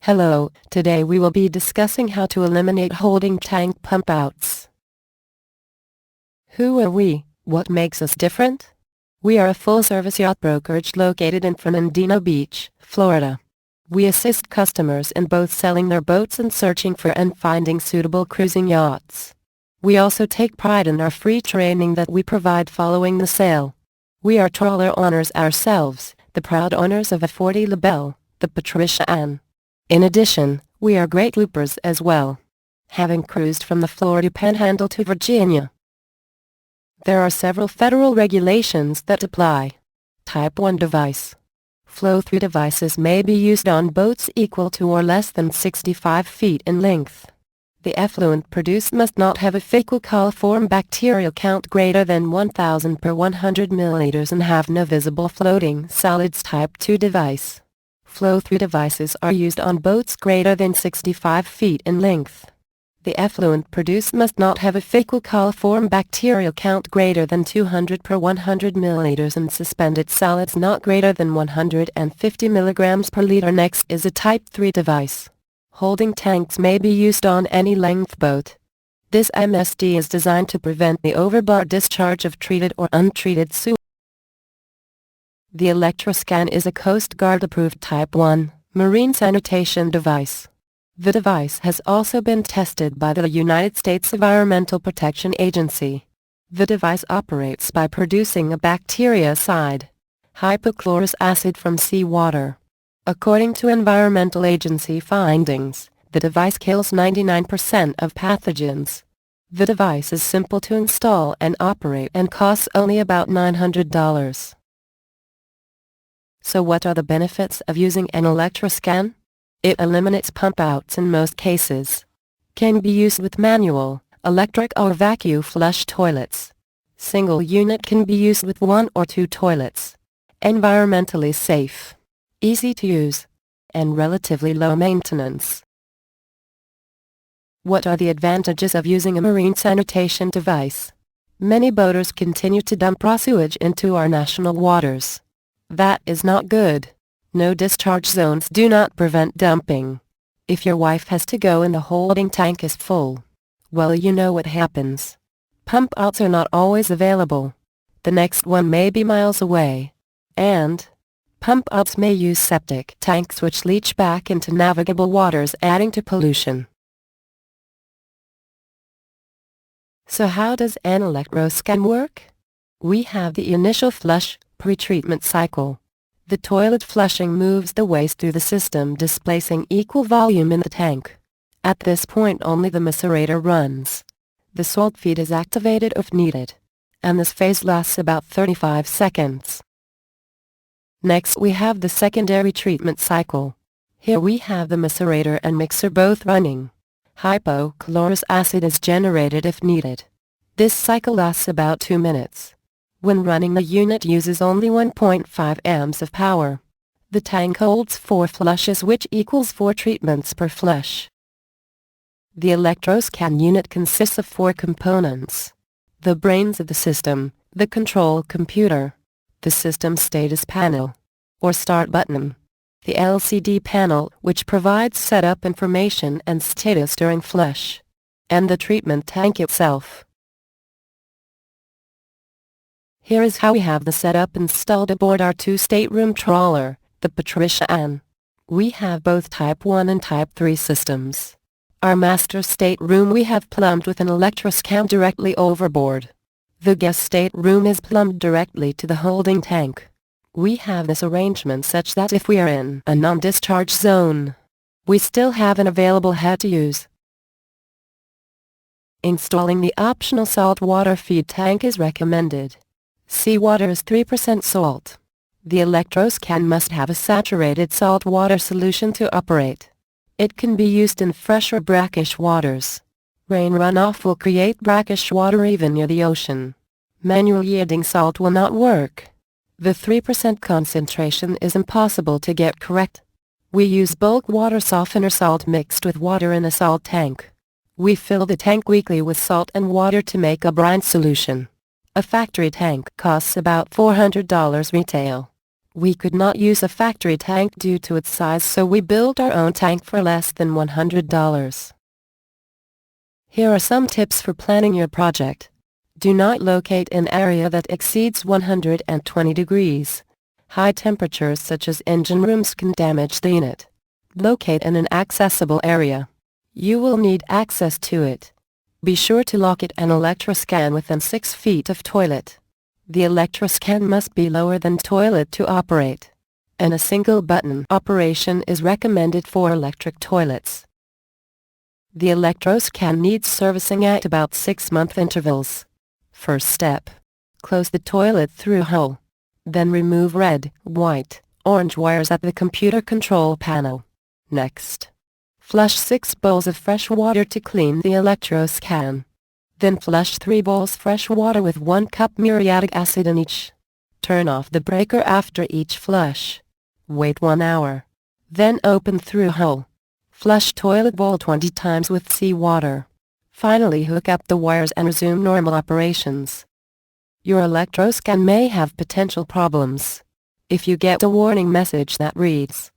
Hello, today we will be discussing how to eliminate holding tank pump outs. Who are we? What makes us different? We are a full-service yacht brokerage located in Fernandina Beach, Florida. We assist customers in both selling their boats and searching for and finding suitable cruising yachts. We also take pride in our free training that we provide following the sale. We are trawler owners ourselves, the proud owners of a 40 LaBelle, the Patricia Ann. In addition, we are great loopers as well, having cruised from the Florida Panhandle to Virginia. There are several federal regulations that apply. Type 1 device. Flow-through devices may be used on boats equal to or less than 65 feet in length. The effluent produced must not have a fecal coliform bacterial count greater than 1,000 per 100 milliliters and have no visible floating solids. Type 2 device. Flow-through devices are used on boats greater than 65 feet in length. The effluent produced must not have a fecal coliform bacterial count greater than 200 per 100 milliliters and suspended solids not greater than 150 milligrams per liter. Next is a Type 3 device. Holding tanks may be used on any length boat. This MSD is designed to prevent the overboard discharge of treated or untreated sewage. The ElectroScan is a Coast Guard-approved Type 1 marine sanitation device. The device has also been tested by the United States Environmental Protection Agency. The device operates by producing a bactericide, hypochlorous acid from seawater. According to environmental agency findings, the device kills 99% of pathogens. The device is simple to install and operate and costs only about $900. So what are the benefits of using an ElectroScan? It eliminates pump outs in most cases. Can be used with manual, electric or vacuum flush toilets. Single unit can be used with 1 or 2 toilets. Environmentally safe, easy to use, and relatively low maintenance. What are the advantages of using a marine sanitation device? Many boaters continue to dump raw sewage into our national waters. That is not good. No discharge zones do not prevent dumping. If your wife has to go and the holding tank is full, well, you know what happens. Pump outs are not always available. The next one may be miles away. And pump outs may use septic tanks which leach back into navigable waters, adding to pollution. So how does an ElectroScan work? We have the initial flush, pretreatment cycle. The toilet flushing moves the waste through the system, displacing equal volume in the tank. At this point only the macerator runs. The salt feed is activated if needed, and this phase lasts about 35 seconds. Next we have the secondary treatment cycle. Here we have the macerator and mixer both running. Hypochlorous acid is generated if needed. This cycle lasts about 2 minutes. When running, the unit uses only 1.5 amps of power. The tank holds 4 flushes, which equals 4 treatments per flush. The ElectroScan unit consists of 4 components. The brains of the system, the control computer, the system status panel, or start button, the LCD panel which provides setup information and status during flush, and the treatment tank itself. Here is how we have the setup installed aboard our 2-stateroom trawler, the Patricia Ann. We have both Type 1 and Type 3 systems. Our master stateroom we have plumbed with an ElectroScan directly overboard. The guest stateroom is plumbed directly to the holding tank. We have this arrangement such that if we are in a non-discharge zone, we still have an available head to use. Installing the optional saltwater feed tank is recommended. Seawater is 3% salt. The ElectroScan must have a saturated saltwater solution to operate. It can be used in fresh or brackish waters. Rain runoff will create brackish water even near the ocean. Manual yielding salt will not work. The 3% concentration is impossible to get correct. We use bulk water softener salt mixed with water in a salt tank. We fill the tank weekly with salt and water to make a brine solution. A factory tank costs about $400 retail. We could not use a factory tank due to its size, so we built our own tank for less than $100. Here are some tips for planning your project. Do not locate in an area that exceeds 120 degrees. High temperatures such as engine rooms can damage the unit. Locate in an accessible area. You will need access to it. Be sure to lock it and ElectroScan within 6 feet of toilet. The ElectroScan must be lower than toilet to operate. And a single button operation is recommended for electric toilets. The ElectroScan needs servicing at about 6-month intervals. First step. Close the toilet through hole. Then remove red, white, orange wires at the computer control panel. Next. Flush 6 bowls of fresh water to clean the ElectroScan. Then flush 3 bowls fresh water with 1 cup muriatic acid in each. Turn off the breaker after each flush. Wait 1 hour. Then open through hole. Flush toilet bowl 20 times with seawater. Finally hook up the wires and resume normal operations. Your ElectroScan may have potential problems. If you get a warning message that reads,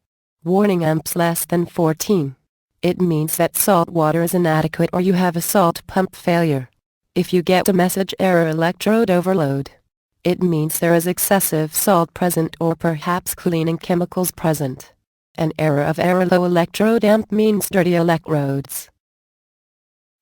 "Warning amps less than 14," it means that salt water is inadequate or you have a salt pump failure. If you get a message error electrode overload, it means there is excessive salt present or perhaps cleaning chemicals present. An error of error low electrode amp means dirty electrodes.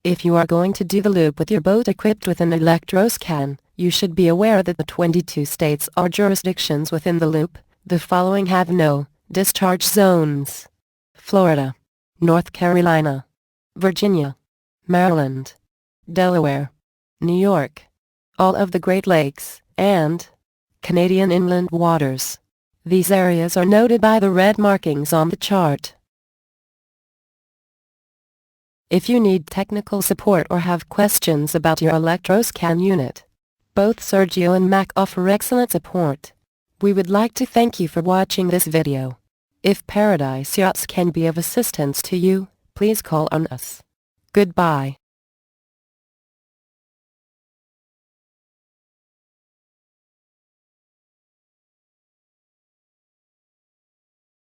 If you are going to do the loop with your boat equipped with an ElectroScan, you should be aware that the 22 states or jurisdictions within the loop, the following have no discharge zones: Florida, North Carolina, Virginia, Maryland, Delaware, New York, all of the Great Lakes, and Canadian inland waters. These areas are noted by the red markings on the chart. If you need technical support or have questions about your ElectroScan unit, both Sergio and Mac offer excellent support. We would like to thank you for watching this video. If Paradise Yachts can be of assistance to you, please call on us. Goodbye.